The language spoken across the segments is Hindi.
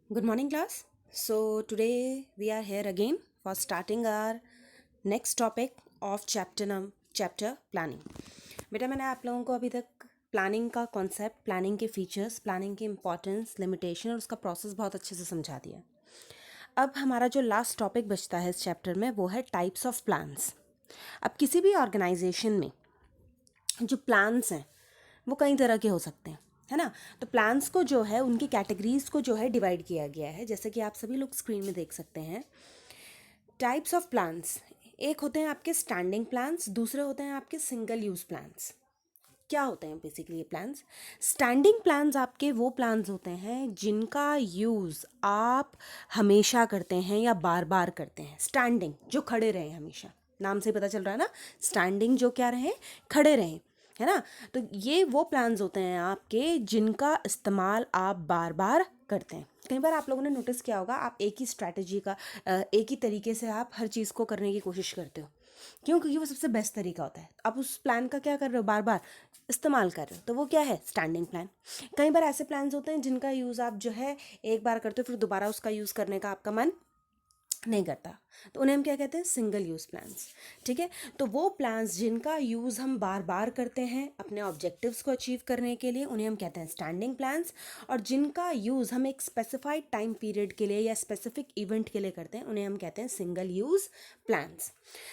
Good morning, class. So, today we are here again for starting our next topic of chapter planning. बेटा मैंने आप लोगों को अभी तक प्लानिंग का कॉन्सेप्ट, प्लानिंग के फीचर्स, प्लानिंग की इंपॉर्टेंस, लिमिटेशन और उसका प्रोसेस बहुत अच्छे से समझा दिया। अब हमारा जो लास्ट टॉपिक बचता है इस चैप्टर में वो है टाइप्स ऑफ प्लान्स। अब किसी भी ऑर्गेनाइजेशन में जो प्लान्स हैं वो कई तरह के हो सकते हैं, है ना। तो प्लान्स को जो है उनकी कैटेगरीज को जो है डिवाइड किया गया है, जैसे कि आप सभी लोग स्क्रीन में देख सकते हैं। टाइप्स ऑफ प्लान्स, एक होते हैं आपके स्टैंडिंग प्लान्स, दूसरे होते हैं आपके सिंगल यूज प्लान्स। क्या होते हैं बेसिकली ये प्लान्स? स्टैंडिंग प्लान्स आपके वो प्लान्स होते हैं जिनका यूज़ आप हमेशा करते हैं या बार बार करते हैं। स्टैंडिंग जो खड़े रहे हमेशा, नाम से पता चल रहा है ना, स्टैंडिंग जो क्या रहे, खड़े रहें, है ना। तो ये वो प्लान्स होते हैं आपके जिनका इस्तेमाल आप बार बार करते हैं। कई बार आप लोगों ने नोटिस किया होगा, आप एक ही स्ट्रैटेजी का एक ही तरीके से आप हर चीज़ को करने की कोशिश करते हो। क्यों? क्योंकि वो सबसे बेस्ट तरीका होता है। आप उस प्लान का क्या कर रहे हो, बार बार इस्तेमाल कर रहे हो, तो वो क्या है, स्टैंडिंग प्लान। कई बार ऐसे प्लान्स होते हैं जिनका यूज़ आप जो है एक बार करते हो, फिर दोबारा उसका यूज़ करने का आपका मन नहीं करता, तो उन्हें हम क्या कहते हैं, सिंगल यूज़ प्लान्स। ठीक है, तो वो प्लान्स जिनका यूज़ हम बार बार करते हैं अपने ऑब्जेक्टिव्स को अचीव करने के लिए, उन्हें हम कहते हैं स्टैंडिंग प्लान्स। और जिनका यूज़ हम एक स्पेसिफाइड टाइम पीरियड के लिए या स्पेसिफिक इवेंट के लिए करते हैं, उन्हें हम कहते हैं single use plans.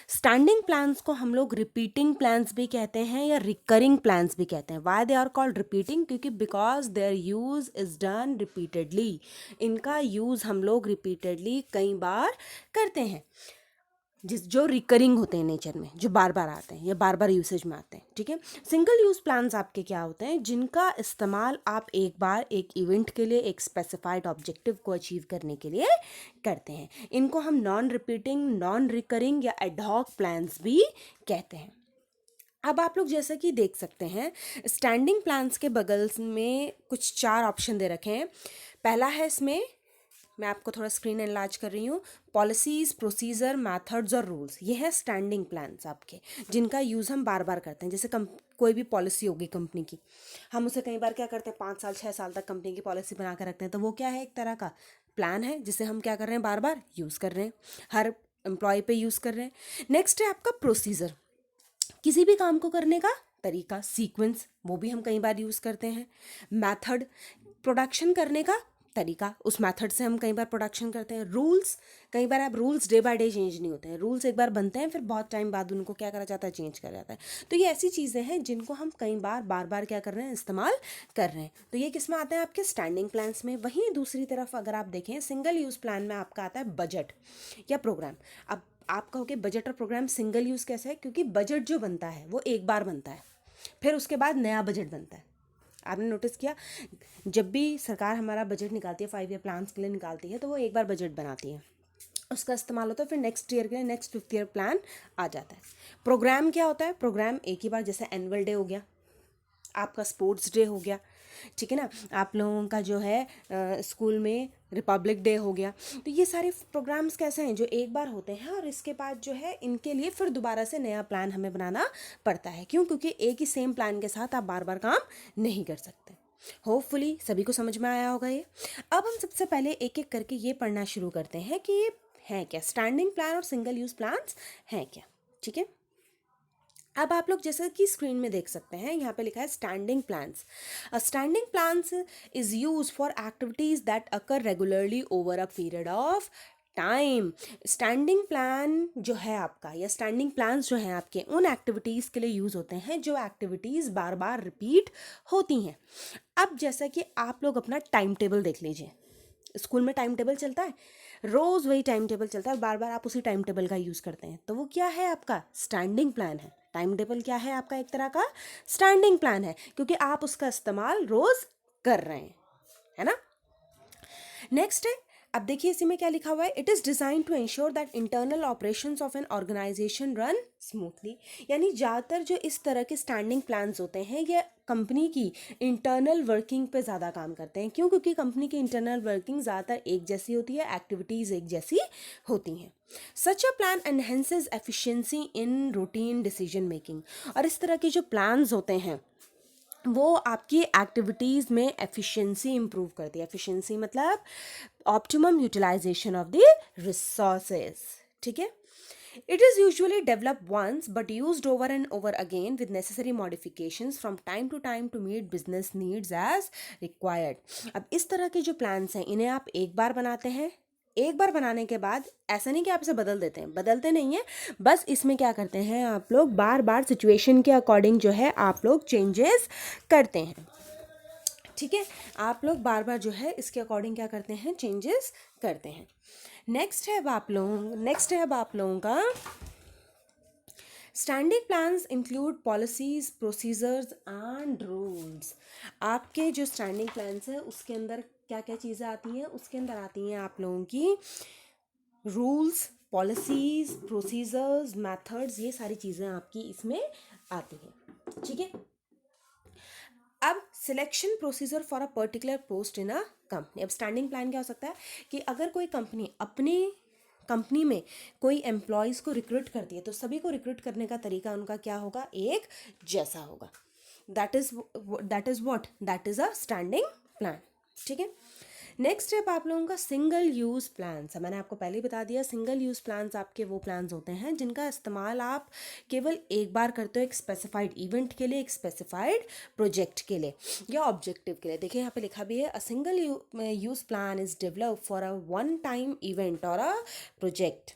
Standing plans को हम लोग रिपीटिंग प्लान्स भी कहते हैं या रिकरिंग प्लान्स भी कहते हैं। Why they are called repeating? क्योंकि because their use is done repeatedly, इनका यूज़ हम लोग रिपीटेडली कई बार करते हैं, जो रिकरिंग होते हैं नेचर में, जो बार बार आते हैं या बार बार यूसेज में आते हैं। ठीक है, सिंगल यूज़ प्लान्स आपके क्या होते हैं, जिनका इस्तेमाल आप एक बार एक इवेंट के लिए, एक स्पेसिफाइड ऑब्जेक्टिव को अचीव करने के लिए करते हैं। इनको हम नॉन रिपीटिंग, नॉन रिकरिंग या एडहॉक प्लान्स भी कहते हैं। अब आप लोग जैसा कि देख सकते हैं, स्टैंडिंग प्लान्स के बगल में कुछ 4 ऑप्शन दे रखे हैं। पहला है, इसमें मैं आपको थोड़ा स्क्रीन एनलार्ज कर रही हूँ, पॉलिसीज़, प्रोसीजर, मेथड्स और रूल्स। ये है स्टैंडिंग प्लान्स आपके, जिनका यूज़ हम बार बार करते हैं। जैसे कोई भी पॉलिसी होगी कंपनी की, हम उसे कई बार क्या करते हैं, 5 साल 6 साल तक कंपनी की पॉलिसी बना कर रखते हैं, तो वो क्या है, एक तरह का प्लान है जिसे हम क्या कर रहे हैं, बार बार यूज़ कर रहे हैं, हर एम्प्लॉय पे यूज़ कर रहे हैं। नेक्स्ट है आपका प्रोसीजर, किसी भी काम को करने का तरीका, सीक्वेंस, वो भी हम कई बार यूज़ करते हैं। मेथड, प्रोडक्शन करने का तरीका, उस मेथड से हम कई बार प्रोडक्शन करते हैं। रूल्स, कई बार आप rules day by day change नहीं होते हैं, रूल्स एक बार बनते हैं फिर बहुत टाइम बाद उनको क्या करा जाता है, चेंज करा जाता है। तो ये ऐसी चीज़ें हैं जिनको हम कई बार बार बार क्या कर रहे हैं, इस्तेमाल कर रहे हैं। तो ये किस में आते हैं, आपके स्टैंडिंग प्लान्स में। वहीं दूसरी तरफ अगर आप देखें, सिंगल यूज़ प्लान में आपका आता है बजट या प्रोग्राम। अब आप कहोगे बजट और प्रोग्राम सिंगल यूज़ कैसे है? क्योंकि बजट जो बनता है वो एक बार बनता है, फिर उसके बाद नया बजट बनता है। आपने नोटिस किया, जब भी सरकार हमारा बजट निकालती है, 5 ईयर प्लान्स के लिए निकालती है, तो वो एक बार बजट बनाती है, उसका इस्तेमाल होता है, फिर नेक्स्ट ईयर के लिए नेक्स्ट 5th ईयर प्लान आ जाता है। प्रोग्राम क्या होता है? प्रोग्राम एक ही बार, जैसे एनुअल डे हो गया, आपका स्पोर्ट्स डे हो गया, ठीक है ना, आप लोगों का जो है स्कूल में रिपब्लिक डे हो गया। तो ये सारे प्रोग्राम्स कैसे हैं, जो एक बार होते हैं और इसके बाद जो है इनके लिए फिर दोबारा से नया प्लान हमें बनाना पड़ता है। क्यों? क्योंकि एक ही सेम प्लान के साथ आप बार बार काम नहीं कर सकते। होपफुली सभी को समझ में आया होगा ये। अब हम सबसे पहले एक एक करके ये पढ़ना शुरू करते हैं कि ये है क्या, स्टैंडिंग प्लान और सिंगल यूज़ प्लान्स हैं क्या। ठीक है, अब आप लोग जैसा कि स्क्रीन में देख सकते हैं, यहाँ पे लिखा है standing plans. Standing plans is use for activities that occur regularly over a period of time. Standing plan जो है आपका, या स्टैंडिंग प्लान्स जो हैं आपके, उन एक्टिविटीज़ के लिए यूज़ होते हैं जो एक्टिविटीज़ बार बार रिपीट होती हैं। अब जैसा कि आप लोग अपना टाइम टेबल देख लीजिए, स्कूल में टाइम टेबल चलता है, रोज़ वही टाइम टेबल चलता है, बार बार आप उसी टाइम टेबल का यूज़ करते हैं, तो वो क्या है, आपका स्टैंडिंग प्लान है। टाइम टेबल क्या है आपका, एक तरह का स्टैंडिंग प्लान है, क्योंकि आप उसका इस्तेमाल रोज़ कर रहे हैं, है ना। नेक्स्ट है, अब देखिए इसी में क्या लिखा हुआ है, it is design to ensure that internal operations of an organization run smoothly. यानी ज़्यादातर जो इस तरह के स्टैंडिंग प्लान्स होते हैं, ये कंपनी की इंटरनल वर्किंग पे ज़्यादा काम करते हैं। क्यों? क्योंकि कंपनी की इंटरनल वर्किंग ज़्यादातर एक जैसी होती है, एक्टिविटीज़ एक जैसी होती हैं। Such a plan enhances efficiency in routine decision making. और इस तरह के जो प्लान्स होते हैं वो आपकी एक्टिविटीज़ में एफिशिएंसी इंप्रूव करती है। एफिशिएंसी मतलब optimum utilization of the resources, ठीक है। It is usually develop once but used over and over again with necessary modifications from time to meet business needs as required. अब इस तरह के जो प्लान्स हैं इन्हें आप एक बार बनाते हैं, एक बार बनाने के बाद ऐसा नहीं कि आप इसे बदल देते हैं, बदलते नहीं हैं, बस इसमें क्या करते हैं आप लोग बार बार सिचुएशन के अकॉर्डिंग जो है आप लोग चेंजेस करते हैं, ठीक है। आप लोग बार बार जो है इसके अकॉर्डिंग क्या करते हैं, चेंजेस करते हैं। नेक्स्ट है अब आप लोगों का standing plans include policies procedures and rules. आपके जो स्टैंडिंग प्लान्स है उसके अंदर क्या क्या चीज़ें आती हैं, उसके अंदर आती हैं आप लोगों की रूल्स, पॉलिसीज, प्रोसीजर्स, मेथड्स, ये सारी चीज़ें आपकी इसमें आती हैं, ठीक है। अब selection procedure for a particular post in a company. अब स्टैंडिंग प्लान क्या हो सकता है कि अगर कोई कंपनी अपनी कंपनी में कोई एम्प्लॉयज़ को रिक्रूट करती है तो सभी को रिक्रूट करने का तरीका उनका क्या होगा, एक जैसा होगा। That is a standing plan, ठीक है। नेक्स्ट स्टेप आप लोगों का सिंगल यूज़ प्लान्स। मैंने आपको पहले ही बता दिया, सिंगल यूज़ प्लान्स आपके वो प्लान्स होते हैं जिनका इस्तेमाल आप केवल एक बार करते हो, एक स्पेसिफाइड इवेंट के लिए, एक स्पेसिफाइड प्रोजेक्ट के लिए या ऑब्जेक्टिव के लिए। देखिए यहाँ पे लिखा भी है, a single use plan is develop for a one time event और a project.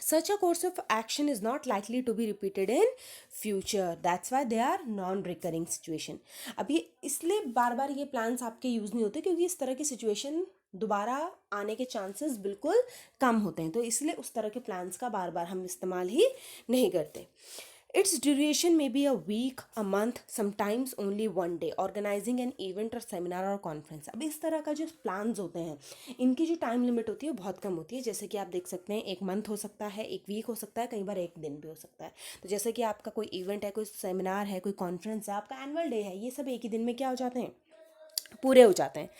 Such a course of action is not likely to be repeated in future. That's why they are non-recurring situation. अब ये इसलिए बार बार ये प्लान्स आपके यूज़ नहीं होते क्योंकि इस तरह की सिचुएशन दोबारा आने के चांसेस बिल्कुल कम होते हैं, तो इसलिए उस तरह के प्लान्स का बार बार हम इस्तेमाल ही नहीं करते। Its duration may be a week, a month, sometimes only one day. Organizing an event or seminar or conference. अब इस तरह का जो प्लान्स होते हैं इनकी जो टाइम लिमिट होती है बहुत कम होती है। जैसे कि आप देख सकते हैं, एक मंथ हो सकता है, एक वीक हो सकता है, कई बार एक दिन भी हो सकता है। तो जैसे कि आपका कोई इवेंट है, कोई सेमिनार है, कोई कॉन्फ्रेंस है, आपका एनुअल डे है, ये सब एक ही दिन में क्या हो जाते हैं, पूरे हो जाते हैं,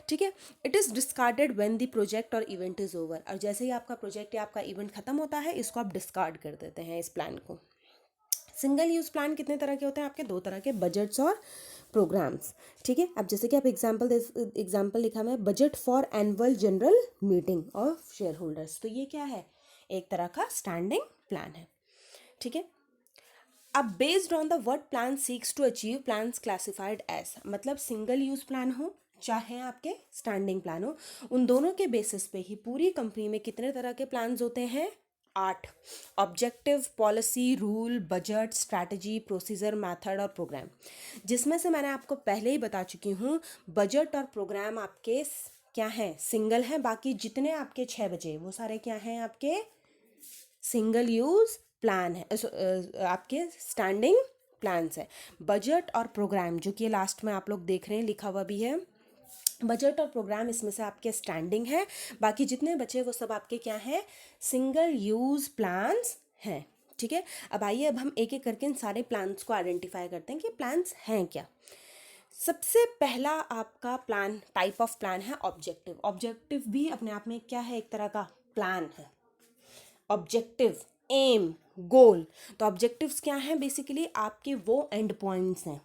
ठीक है। It is discarded when the project और इवेंट इज़ ओवर। और जैसे ही आपका प्रोजेक्ट या आपका इवेंट खत्म होता है इसको आप डिस्कार्ड कर देते हैं, इस प्लान को। सिंगल यूज़ प्लान कितने तरह के होते हैं आपके, दो तरह के, बजट्स और प्रोग्राम्स, ठीक है। अब जैसे कि आप एग्जाम्पल लिखा हुआ है, budget for annual general meeting of share holders, तो ये क्या है, एक तरह का स्टैंडिंग प्लान है, ठीक है। अब based on the what plan seeks to achieve, plans classified as, मतलब सिंगल यूज प्लान हो चाहे आपके स्टैंडिंग प्लान हो, उन दोनों के बेसिस पे ही पूरी कंपनी में कितने तरह के प्लान्स होते हैं, 8। Objective, policy, rule, budget, strategy, procedure, method और प्रोग्राम। जिसमें से मैंने आपको पहले ही बता चुकी हूँ, बजट और प्रोग्राम आपके क्या हैं, सिंगल हैं। बाकी जितने आपके 6 बचे वो सारे क्या हैं, आपके सिंगल यूज़ प्लान है, आपके स्टैंडिंग प्लान्स है। बजट और प्रोग्राम जो कि लास्ट में आप लोग देख रहे हैं लिखा हुआ भी है, बजट और प्रोग्राम इसमें से आपके स्टैंडिंग है। बाकी जितने बचे वो सब आपके क्या हैं, सिंगल यूज़ प्लान्स हैं, ठीक है। अब आइए अब हम एक एक करके इन सारे प्लान्स को आइडेंटिफाई करते हैं कि प्लान्स हैं क्या। सबसे पहला आपका प्लान, टाइप ऑफ प्लान है ऑब्जेक्टिव। ऑब्जेक्टिव भी अपने आप में क्या है, एक तरह का प्लान है। ऑब्जेक्टिव, एम, गोल। तो ऑब्जेक्टिव्स क्या हैं, बेसिकली आपके वो एंड पॉइंट्स हैं,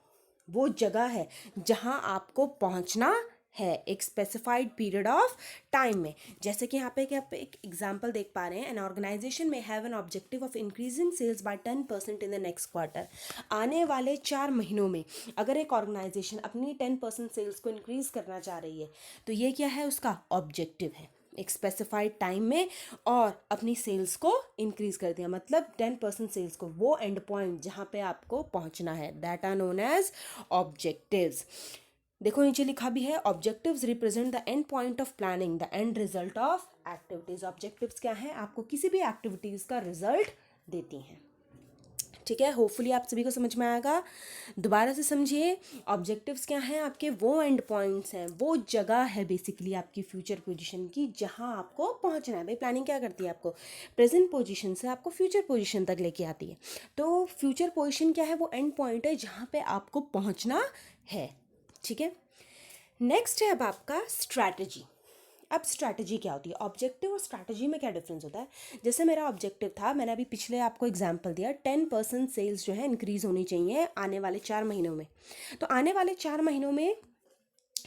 वो जगह है जहां आपको पहुंचना है एक स्पेसिफाइड पीरियड ऑफ टाइम में। जैसे कि यहाँ पे कि आप एक एग्जांपल देख पा रहे हैं, एन ऑर्गेनाइजेशन में have an objective of increasing sales by 10% in the next quarter. आने वाले 4 महीनों में अगर एक ऑर्गेनाइजेशन अपनी 10% सेल्स को इंक्रीज करना चाह रही है तो ये क्या है, उसका ऑब्जेक्टिव है, एक स्पेसिफाइड टाइम में और अपनी सेल्स को इंक्रीज कर दिया, मतलब 10% सेल्स को, वो एंड पॉइंट जहाँ पे आपको पहुँचना है, that are known as objectives. देखो नीचे लिखा भी है, objectives represent the end point of planning, the end result of activities. Objectives क्या है, आपको किसी भी एक्टिविटीज का रिजल्ट देती हैं, ठीक है। होपफुली आप सभी को समझ में आएगा। दोबारा से समझिए, ऑब्जेक्टिव्स क्या हैं, आपके वो एंड पॉइंट्स हैं, वो जगह है बेसिकली आपकी फ्यूचर पोजीशन की जहां आपको पहुंचना है। भाई प्लानिंग क्या करती है, आपको प्रेजेंट पोजीशन से आपको फ्यूचर पोजीशन तक लेके आती है। तो फ्यूचर पोजीशन क्या है, वो एंड पॉइंट है जहां पे आपको पहुंचना है, ठीक है। नेक्स्ट है अब आपका स्ट्रैटेजी। अब स्ट्रैटेजी क्या होती है, ऑब्जेक्टिव और स्ट्रैटेजी में क्या डिफरेंस होता है। जैसे मेरा ऑब्जेक्टिव था, मैंने अभी पिछले आपको एग्जांपल दिया, 10% सेल्स जो है इंक्रीज होनी चाहिए आने वाले 4 महीनों में। तो आने वाले 4 महीनों में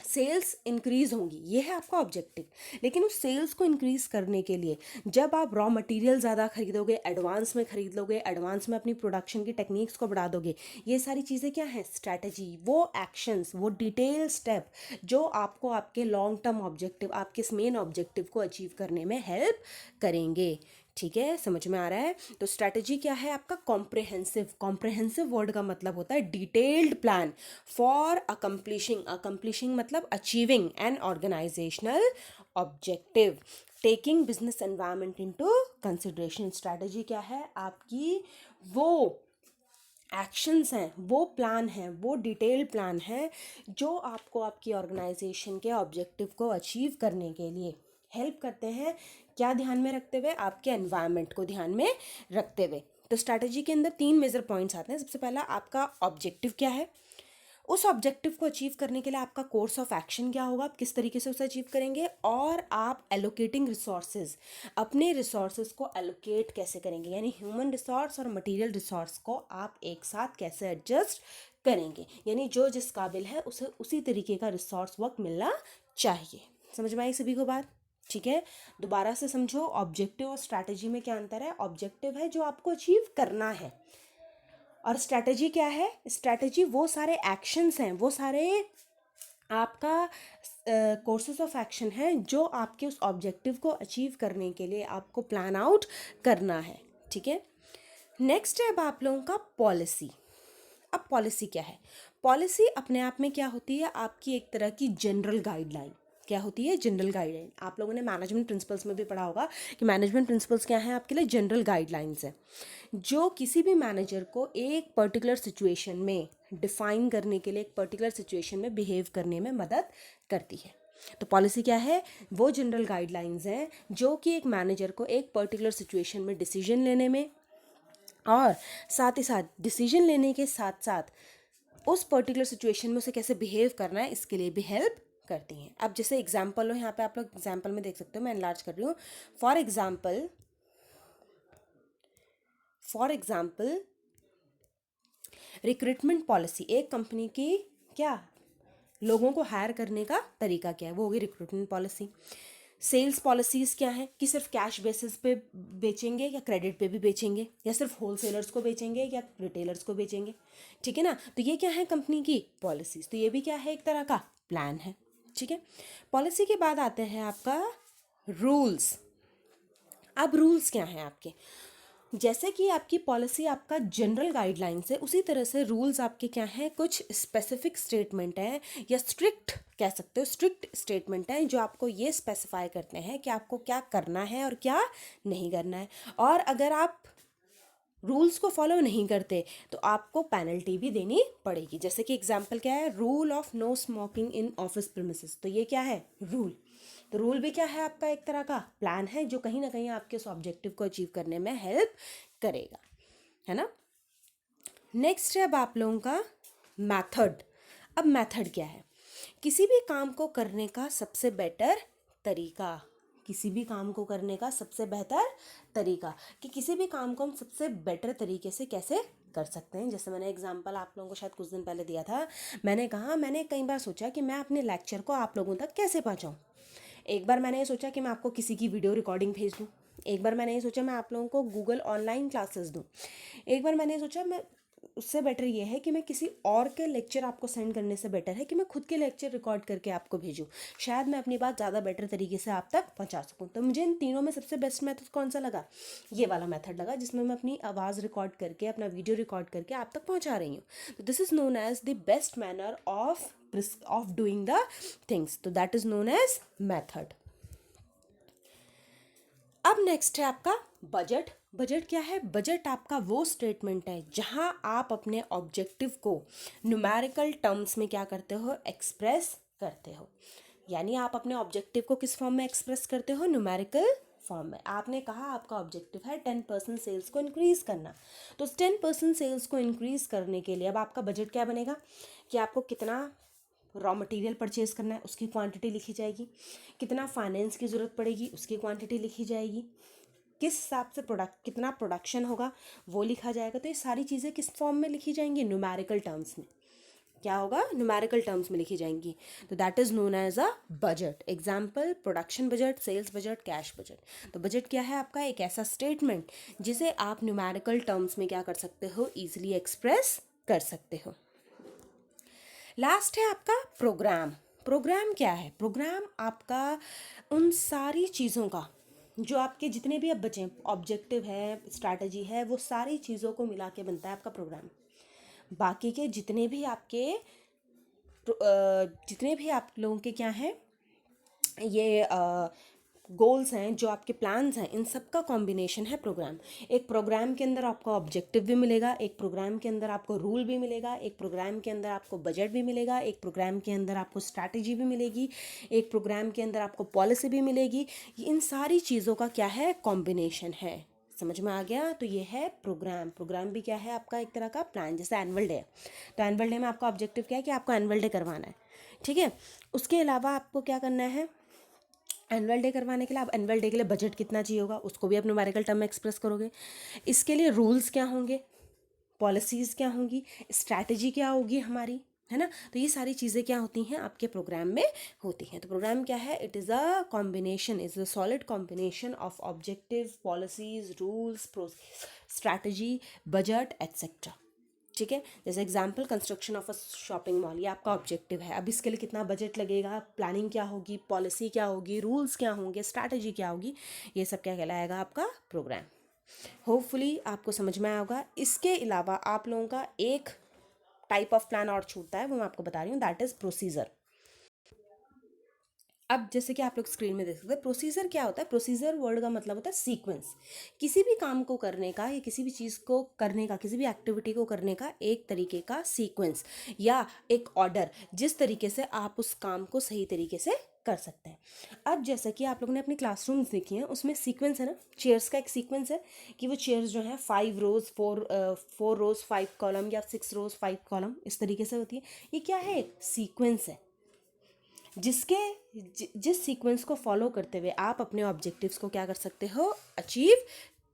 सेल्स इंक्रीज होंगी, ये है आपका ऑब्जेक्टिव। लेकिन उस सेल्स को इंक्रीज करने के लिए जब आप रॉ मटेरियल ज़्यादा खरीदोगे, एडवांस में खरीद लोगे, एडवांस में अपनी प्रोडक्शन की टेक्निक्स को बढ़ा दोगे, ये सारी चीज़ें क्या हैं, स्ट्रैटेजी, वो एक्शंस, वो डिटेल स्टेप जो आपको आपके लॉन्ग टर्म ऑब्जेक्टिव, आपके इस मेन ऑब्जेक्टिव को अचीव करने में हेल्प करेंगे। ठीक है, समझ में आ रहा है। तो स्ट्रैटेजी क्या है आपका, कॉम्प्रिहेंसिव। कॉम्प्रिहेंसिव वर्ड का मतलब होता है डिटेल्ड प्लान फॉर अकम्प्लिशिंग मतलब achieving an organizational objective, taking business environment into consideration. Strategy क्या है आपकी, वो एक्शंस हैं, वो प्लान हैं, वो डिटेल प्लान है जो आपको आपकी ऑर्गेनाइजेशन के ऑब्जेक्टिव को अचीव करने के लिए हेल्प करते हैं। क्या ध्यान में रखते हुए, आपके एनवायरनमेंट को ध्यान में रखते हुए। तो स्ट्रैटेजी के अंदर 3 मेजर पॉइंट्स आते हैं। सबसे पहला आपका ऑब्जेक्टिव क्या है, उस ऑब्जेक्टिव को अचीव करने के लिए आपका कोर्स ऑफ एक्शन क्या होगा, आप किस तरीके से उसे अचीव करेंगे, और आप एलोकेटिंग रिसोर्सेज, अपने रिसोर्सेज को एलोकेट कैसे करेंगे, यानी ह्यूमन रिसोर्स और मटेरियल रिसोर्स को आप एक साथ कैसे एडजस्ट करेंगे, यानी जो जिस काबिल है उसे उसी तरीके का रिसोर्स वर्क मिलना चाहिए। समझ में आई सभी को बात। ठीक है, दोबारा से समझो, ऑब्जेक्टिव और स्ट्रैटेजी में क्या अंतर है। ऑब्जेक्टिव है जो आपको अचीव करना है, और स्ट्रैटेजी क्या है, स्ट्रैटेजी वो सारे एक्शंस हैं, वो सारे आपका कोर्सेज ऑफ एक्शन है जो आपके उस ऑब्जेक्टिव को अचीव करने के लिए आपको प्लान आउट करना है। ठीक है, नेक्स्ट है अब आप लोगों का पॉलिसी। अब पॉलिसी क्या है, पॉलिसी अपने आप में क्या होती है, आपकी एक तरह की जनरल गाइडलाइन। क्या होती है, जनरल गाइडलाइन। आप लोगों ने मैनेजमेंट प्रिंसिपल्स में भी पढ़ा होगा कि मैनेजमेंट प्रिंसिपल्स क्या हैं आपके लिए, जनरल गाइडलाइंस है जो किसी भी मैनेजर को एक पर्टिकुलर सिचुएशन में डिफाइन करने के लिए, एक पर्टिकुलर सिचुएशन में बिहेव करने में मदद करती है। तो पॉलिसी क्या है, वो जनरल गाइडलाइंस हैं जो कि एक मैनेजर को एक पर्टिकुलर सिचुएशन में डिसीजन लेने में, और साथ ही साथ डिसीजन लेने के साथ साथ उस पर्टिकुलर सिचुएशन में उसे कैसे बिहेव करना है, इसके लिए भी हेल्प करती हैं। अब जैसे एग्जाम्पल हो, यहाँ पे आप लोग एग्जाम्पल में देख सकते हो, मैं एनलार्ज कर रही हूँ। फॉर एग्जाम्पल रिक्रूटमेंट पॉलिसी, एक कंपनी की क्या, लोगों को हायर करने का तरीका क्या है, वो होगी रिक्रूटमेंट पॉलिसी। सेल्स पॉलिसीज़ क्या है कि सिर्फ कैश बेसिस पे बेचेंगे या क्रेडिट पे भी बेचेंगे, या सिर्फ होलसेलर्स को बेचेंगे या रिटेलर्स को बेचेंगे। ठीक है ना, तो ये क्या है कंपनी की पॉलिसीज़, तो ये भी क्या है, एक तरह का प्लान है। ठीक है, पॉलिसी के बाद आते हैं आपका रूल्स। अब रूल्स क्या हैं आपके, जैसे कि आपकी पॉलिसी आपका जनरल गाइडलाइंस है, उसी तरह से रूल्स आपके क्या हैं, कुछ स्पेसिफिक स्टेटमेंट हैं, या स्ट्रिक्ट कह सकते हो, स्ट्रिक्ट स्टेटमेंट हैं जो आपको ये स्पेसिफाई करते हैं कि आपको क्या करना है और क्या नहीं करना है। और अगर आप रूल्स को फॉलो नहीं करते तो आपको पेनल्टी भी देनी पड़ेगी। जैसे कि एग्जाम्पल क्या है, rule of no smoking in office premises, तो ये क्या है, रूल। तो रूल भी क्या है आपका, एक तरह का प्लान है जो कहीं ना कहीं आपके उस ऑब्जेक्टिव को अचीव करने में हेल्प करेगा, है ना। नेक्स्ट है अब आप लोगों का मेथड। अब मेथड क्या है, किसी भी काम को करने का सबसे बेटर तरीका, किसी भी काम को करने का सबसे बेहतर तरीका, कि किसी भी काम को हम सबसे बेटर तरीके से कैसे कर सकते हैं। जैसे मैंने एग्जांपल आप लोगों को शायद कुछ दिन पहले दिया था, मैंने कहा मैंने कई बार सोचा कि मैं अपने लेक्चर को आप लोगों तक कैसे पहुंचाऊं। एक बार मैंने ये सोचा कि मैं आपको किसी की वीडियो रिकॉर्डिंग भेज दूँ, एक बार मैंने ये सोचा मैं आप लोगों को गूगल ऑनलाइन क्लासेस दूँ, एक बार मैंने ये सोचा मैं, उससे बेटर ये है कि मैं किसी और के लेक्चर आपको सेंड करने से बेटर है कि मैं खुद के लेक्चर रिकॉर्ड करके आपको भेजूँ, शायद मैं अपनी बात ज़्यादा बेटर तरीके से आप तक पहुँचा सकूँ। तो मुझे इन तीनों में सबसे बेस्ट मेथड कौन सा लगा, ये वाला मेथड लगा, जिसमें मैं अपनी आवाज़ रिकॉर्ड करके, अपना वीडियो रिकॉर्ड करके आप तक पहुँचा रही हूँ। तो this is known as the best manner of doing the things, तो that is known as method. अब नेक्स्ट है आपका बजट। बजट क्या है, बजट आपका वो स्टेटमेंट है जहां आप अपने ऑब्जेक्टिव को न्यूमेरिकल टर्म्स में क्या करते हो, एक्सप्रेस करते हो। यानी आप अपने ऑब्जेक्टिव को किस फॉर्म में एक्सप्रेस करते हो, न्यूमेरिकल फॉर्म में। आपने कहा आपका ऑब्जेक्टिव है 10% सेल्स को इंक्रीज करना, तो 10% सेल्स को इंक्रीज करने के लिए अब आपका बजट क्या बनेगा, कि आपको कितना रॉ मटेरियल परचेज करना है उसकी क्वांटिटी लिखी जाएगी, कितना फाइनेंस की ज़रूरत पड़ेगी उसकी क्वांटिटी लिखी जाएगी, किस हिसाब से कितना प्रोडक्शन होगा वो लिखा जाएगा। तो ये सारी चीज़ें किस फॉर्म में लिखी जाएंगी, न्यूमेरिकल टर्म्स में। क्या होगा, न्यूमेरिकल टर्म्स में लिखी जाएंगी। तो that is known as a budget. Example, production budget, sales budget, cash budget. तो बजट क्या है आपका, एक ऐसा स्टेटमेंट जिसे आप न्यूमेरिकल टर्म्स में क्या कर सकते हो, ईजिली एक्सप्रेस कर सकते हो। लास्ट है आपका प्रोग्राम। प्रोग्राम क्या है, प्रोग्राम आपका उन सारी चीज़ों का जो आपके जितने भी अब बचे ऑब्जेक्टिव है, स्ट्रैटेजी है, वो सारी चीज़ों को मिला के बनता है आपका प्रोग्राम। बाकी के जितने भी आप लोगों के क्या हैं, ये गोल्स हैं, जो आपके प्लान्स हैं, इन सब का कॉम्बिनेशन है प्रोग्राम। एक प्रोग्राम के अंदर आपको ऑब्जेक्टिव भी मिलेगा, एक प्रोग्राम के अंदर आपको रूल भी मिलेगा, एक प्रोग्राम के अंदर आपको बजट भी मिलेगा, एक प्रोग्राम के अंदर आपको स्ट्रैटेजी भी मिलेगी, एक प्रोग्राम के अंदर आपको पॉलिसी भी मिलेगी। इन सारी चीज़ों का क्या है, कॉम्बिनेशन है। समझ में आ गया। तो ये है प्रोग्राम। प्रोग्राम भी क्या है आपका, एक तरह का प्लान। जैसे एनुअल डे है, तो एनुअल डे में आपका ऑब्जेक्टिव क्या है कि आपको एनुअल डे करवाना है, ठीक है। उसके अलावा आपको क्या करना है, एनुअल डे करवाने के लिए आप एनुअल डे के लिए बजट कितना चाहिए होगा उसको भी आप न्यूमेरिकल टर्म में एक्सप्रेस करोगे। इसके लिए रूल्स क्या होंगे, पॉलिसीज़ क्या होंगी, स्ट्रैटेजी क्या होगी हमारी, है ना। तो ये सारी चीज़ें क्या होती हैं आपके प्रोग्राम में होती हैं। तो प्रोग्राम क्या है, it is a combination, is a solid combination of objective, policies, rules, strategy, budget etcetera, ठीक है। जैसे example, construction of a shopping mall, ये आपका ऑब्जेक्टिव है। अब इसके लिए कितना बजट लगेगा, प्लानिंग क्या होगी, पॉलिसी क्या होगी, रूल्स क्या होंगे, स्ट्रैटेजी क्या होगी, ये सब क्या कहलाएगा आपका प्रोग्राम। होपफुली आपको समझ में आया होगा। इसके अलावा आप लोगों का एक टाइप ऑफ प्लान और छूटता है, वो मैं आपको बता रही हूँ, दैट इज़ प्रोसीजर। अब जैसे कि आप लोग स्क्रीन में देख सकते हैं, प्रोसीजर क्या होता है। प्रोसीजर वर्ड का मतलब होता है सीक्वेंस। किसी भी काम को करने का या किसी भी चीज़ को करने का, किसी भी एक्टिविटी को करने का एक तरीके का सीक्वेंस या एक ऑर्डर, जिस तरीके से आप उस काम को सही तरीके से कर सकते हैं। अब जैसा कि आप लोगों ने अपनी क्लासरूम्स देखी हैं, उसमें सीक्वेंस है ना, चेयर्स का एक सीक्वेंस है कि वो चेयर्स जो हैं 5 रोज 4 रोज 5 कॉलम या 6 रोज 5 कॉलम इस तरीके से होती है। ये क्या है, एक सीक्वेंस है जिस सीक्वेंस को फॉलो करते हुए आप अपने ऑब्जेक्टिव्स को क्या कर सकते हो, अचीव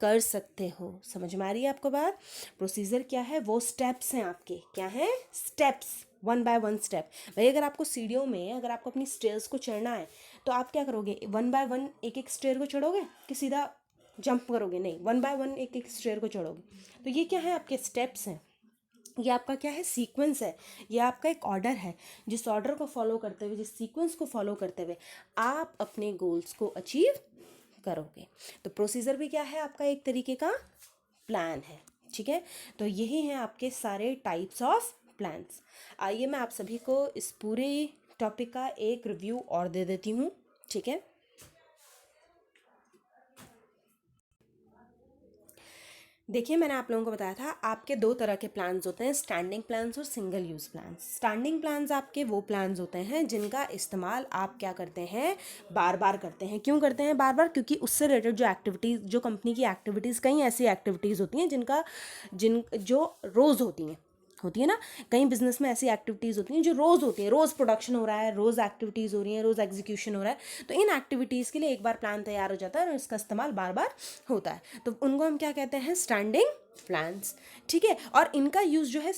कर सकते हो। समझ में आ रही है आपको बात। प्रोसीजर क्या है, वो स्टेप्स हैं आपके, क्या है, स्टेप्स, 1 बाय 1 स्टेप। भाई अगर आपको सीढ़ियों में, अगर आपको अपनी स्टेयर्स को चढ़ना है तो आप क्या करोगे, 1 बाय 1 एक एक स्टेयर को चढ़ोगे कि सीधा जंप करोगे, नहीं, 1 बाय 1 एक एक स्टेयर को चढ़ोगे। तो ये क्या है, आपके स्टेप्स हैं, ये आपका क्या है, सीक्वेंस है, ये आपका एक ऑर्डर है। जिस ऑर्डर को फॉलो करते हुए, जिस सीक्वेंस को फॉलो करते हुए आप अपने गोल्स को अचीव करोगे। तो प्रोसीजर भी क्या है, आपका एक तरीके का प्लान है, ठीक है। तो यही हैं आपके सारे टाइप्स ऑफ प्लान्स। आइए मैं आप सभी को इस पूरे टॉपिक का एक रिव्यू और दे देती हूँ, ठीक है। देखिए, मैंने आप लोगों को बताया था आपके 2 तरह के प्लान्स होते हैं, स्टैंडिंग प्लान्स और single use plans. Standing plans आपके वो प्लान्स होते हैं जिनका इस्तेमाल आप क्या करते हैं, बार बार करते हैं। क्यों करते हैं बार बार, क्योंकि उससे रिलेटेड जो एक्टिविटीज़, जो कंपनी की एक्टिविटीज़, कई ऐसी एक्टिविटीज़ होती हैं जो रोज़ होती है ना। कई बिजनेस में ऐसी एक्टिविटीज़ होती हैं जो रोज़ होती हैं, रोज़ प्रोडक्शन हो रहा है, रोज़ एक्टिविटीज़ हो रही हैं, रोज़ एग्जीक्यूशन हो रहा है। तो इन एक्टिविटीज़ के लिए एक बार प्लान तैयार हो जाता है और इसका इस्तेमाल बार बार होता है, तो उनको हम क्या कहते हैं, स्टैंडिंग प्लान्स, ठीक है। और इनका यूज़ जो है,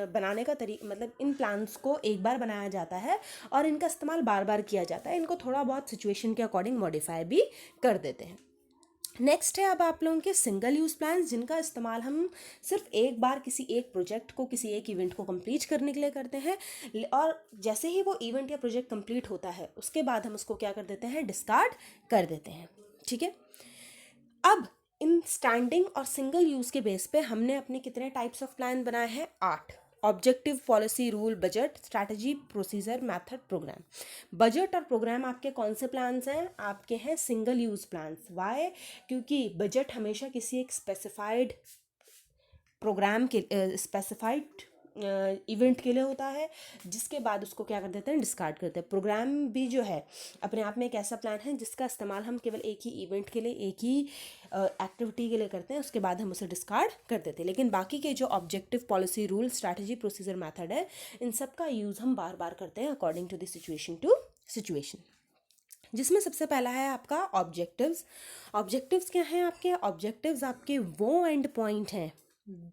बनाने का तरीका, मतलब इन प्लान्स को एक बार बनाया जाता है और इनका इस्तेमाल बार बार किया जाता है। इनको थोड़ा बहुत सिचुएशन के अकॉर्डिंग मॉडिफाई भी कर देते हैं। नेक्स्ट है अब आप लोगों के सिंगल यूज़ प्लान, जिनका इस्तेमाल हम सिर्फ एक बार किसी एक प्रोजेक्ट को, किसी एक इवेंट को कंप्लीट करने के लिए करते हैं, और जैसे ही वो इवेंट या प्रोजेक्ट कंप्लीट होता है उसके बाद हम उसको क्या कर देते हैं, डिस्कार्ड कर देते हैं, ठीक है। अब इन स्टैंडिंग और सिंगल यूज़ के बेस पे हमने अपने कितने टाइप्स ऑफ प्लान बनाए हैं, 8। Objective, policy, rule, budget, strategy, procedure, method, program. Budget और प्रोग्राम आपके कौन से प्लान्स हैं, आपके हैं सिंगल यूज़ प्लान्स। वाई, क्योंकि बजट हमेशा किसी एक स्पेसिफाइड प्रोग्राम के, स्पेसिफाइड इवेंट के लिए होता है, जिसके बाद उसको क्या कर देते हैं, डिस्कार्ड करते हैं। प्रोग्राम भी जो है अपने आप में एक ऐसा प्लान है जिसका इस्तेमाल हम केवल एक ही इवेंट के लिए, एक ही एक्टिविटी के लिए करते हैं, उसके बाद हम उसे डिस्कार्ड कर देते हैं। लेकिन बाकी के जो objective, policy, rule, strategy, procedure, method है, इन सब का यूज़ हम बार बार करते हैं according to the situation to situation. जिसमें सबसे पहला है आपका ऑब्जेक्टिव्स। ऑब्जेक्टिव्स क्या हैं आपके? ऑब्जेक्टिव्स आपके वो एंड पॉइंट हैं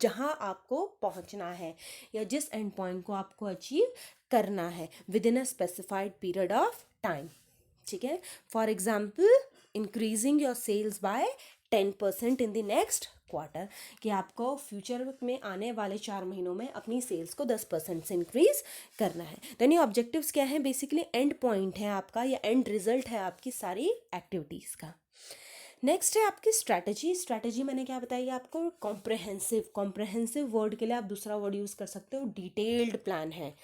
जहां आपको पहुंचना है, या जिस एंड पॉइंट को आपको अचीव करना है within a specified period of time. ठीक है, for example increasing your sales by 10% in the next quarter, कि आपको फ्यूचर में आने वाले 4 महीनों में अपनी सेल्स को 10% से इंक्रीज करना है। देन ये ऑब्जेक्टिव्स क्या है? बेसिकली एंड पॉइंट है आपका, या एंड रिजल्ट है आपकी सारी एक्टिविटीज़ का। नेक्स्ट है आपकी स्ट्रैटेजी। स्ट्रैटेजी मैंने क्या बताई आपको? कॉम्प्रहेंसिव। कॉम्प्रहेंसिव वर्ड के लिए आप दूसरा वर्ड यूज़ कर सकते हो, डिटेल्ड प्लान है,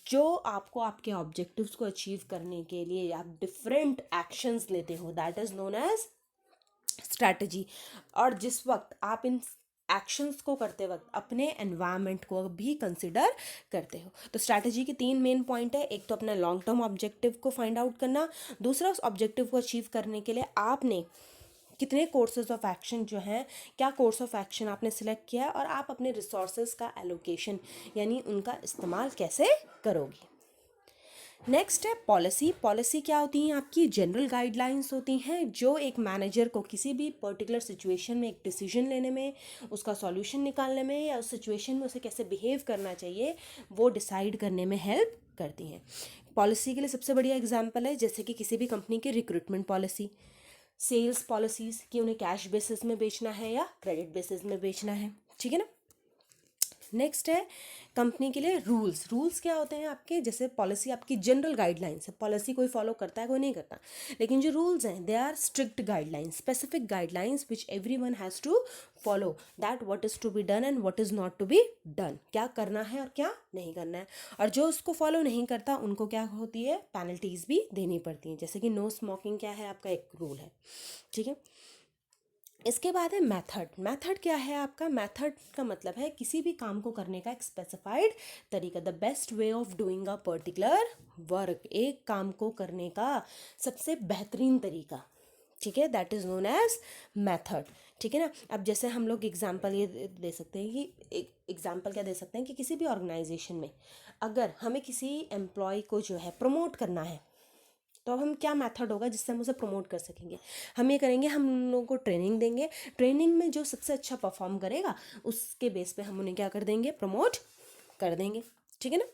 जो आपको आपके ऑब्जेक्टिव्स को अचीव करने के लिए आप डिफरेंट एक्शंस लेते हो, that is known as strategy. और जिस वक्त आप इन एक्शंस को करते वक्त अपने एनवायरनमेंट को भी कंसिडर करते हो। तो स्ट्रैटेजी के 3 मेन पॉइंट है। एक तो अपना लॉन्ग टर्म ऑब्जेक्टिव को फाइंड आउट करना, दूसरा उस ऑब्जेक्टिव को अचीव करने के लिए आपने कितने कोर्सेज ऑफ एक्शन जो हैं, क्या कोर्स ऑफ एक्शन आपने सिलेक्ट किया है, और आप अपने रिसोर्सेज का एलोकेशन यानी उनका इस्तेमाल कैसे करोगे। नेक्स्ट है पॉलिसी। पॉलिसी क्या होती हैं? आपकी जनरल गाइडलाइंस होती हैं जो एक मैनेजर को किसी भी पर्टिकुलर सिचुएशन में एक डिसीजन लेने में, उसका सॉल्यूशन निकालने में, या उस सिचुएशन में उसे कैसे बिहेव करना चाहिए वो डिसाइड करने में हेल्प करती हैं। पॉलिसी के लिए सबसे बढ़िया एग्जांपल है जैसे कि किसी भी कंपनी की रिक्रूटमेंट पॉलिसी, सेल्स पॉलिसीज़ कि उन्हें कैश बेसिस में बेचना है या क्रेडिट बेसिस में बेचना है। ठीक है ना। नेक्स्ट है कंपनी के लिए रूल्स। रूल्स क्या होते हैं आपके? जैसे पॉलिसी आपकी जनरल गाइडलाइंस है, पॉलिसी कोई फॉलो करता है कोई नहीं करता, लेकिन जो रूल्स हैं they are strict guidelines, specific guidelines which everyone has to follow, that what is to be done and what is not to be done, क्या करना है और क्या नहीं करना है। और जो उसको फॉलो नहीं करता उनको क्या होती है? पेनल्टीज़ भी देनी पड़ती हैं, जैसे कि नो स्मोकिंग क्या है आपका एक रूल है। ठीक है। इसके बाद है मेथड। मेथड क्या है आपका? मेथड का मतलब है किसी भी काम को करने का एक स्पेसिफाइड तरीका, the best way of doing a particular work, एक काम को करने का सबसे बेहतरीन तरीका। ठीक है, that is known as method. ठीक है ना। अब जैसे हम लोग एग्जांपल ये दे सकते हैं कि एक एग्जांपल क्या दे सकते हैं कि किसी भी ऑर्गेनाइजेशन में अगर हमें किसी एम्प्लॉय को जो है प्रमोट करना है, तो अब हम क्या मेथड होगा जिससे हम उसे प्रमोट कर सकेंगे? हम ये करेंगे, हम उन लोगों को ट्रेनिंग देंगे, ट्रेनिंग में जो सबसे अच्छा परफॉर्म करेगा उसके बेस पे हम उन्हें क्या कर देंगे? प्रमोट कर देंगे। ठीक है ना।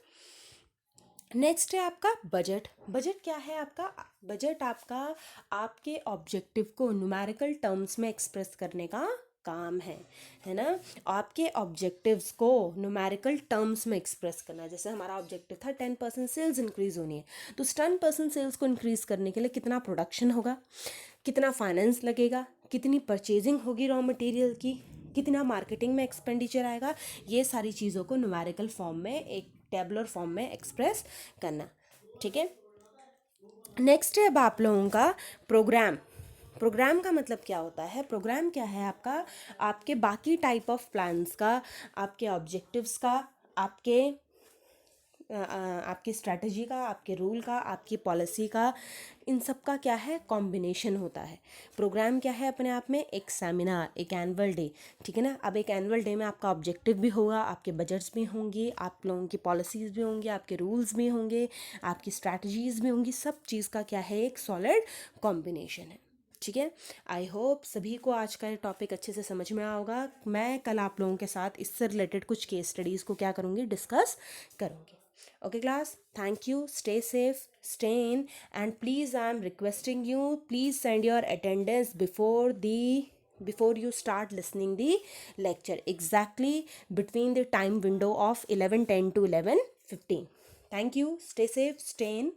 नेक्स्ट है आपका बजट। बजट क्या है आपका? बजट आपका आपके ऑब्जेक्टिव को न्यूमेरिकल टर्म्स में एक्सप्रेस करने का काम है ना। आपके ऑब्जेक्टिव्स को न्यूमेरिकल टर्म्स में एक्सप्रेस करना। जैसे हमारा ऑब्जेक्टिव था 10% सेल्स इंक्रीज होनी है, तो उस 10% सेल्स को इंक्रीज करने के लिए कितना प्रोडक्शन होगा, कितना फाइनेंस लगेगा, कितनी परचेजिंग होगी रॉ मटेरियल की, कितना मार्केटिंग में एक्सपेंडिचर आएगा, ये सारी चीज़ों को न्यूमेरिकल फॉर्म में, एक टेबुलर फॉर्म में एक्सप्रेस करना। ठीक है। नेक्स्ट है अब आप लोगों का प्रोग्राम। प्रोग्राम का मतलब क्या होता है? प्रोग्राम क्या है आपका? आपके बाकी टाइप ऑफ प्लान्स का, आपके ऑब्जेक्टिव्स का, आपकी स्ट्रैटेजी का, आपके रूल का, आपकी पॉलिसी का, इन सब का क्या है? कॉम्बिनेशन होता है। प्रोग्राम क्या है अपने आप में? एक सेमिनार, एक एनुअल डे। ठीक है ना। अब एक एनुअल डे में आपका ऑब्जेक्टिव भी होगा, आपके बजट्स भी होंगे, आप लोगों की पॉलिसीज़ भी होंगी, आपके रूल्स भी होंगे, आपकी स्ट्रैटेजीज़ भी होंगी, सब चीज़ का क्या है? एक सॉलिड कॉम्बिनेशन है। ठीक है। आई होप सभी को आज का ये टॉपिक अच्छे से समझ में आया होगा। मैं कल आप लोगों के साथ इससे रिलेटेड कुछ केस स्टडीज़ को क्या करूँगी? डिस्कस करूँगी। Okay class, thank you, stay safe, stay in, and please I am requesting you, please send your attendance before you start listening the lecture, exactly between the time window of 11:10 to 11:15. Thank you, stay safe, stay in.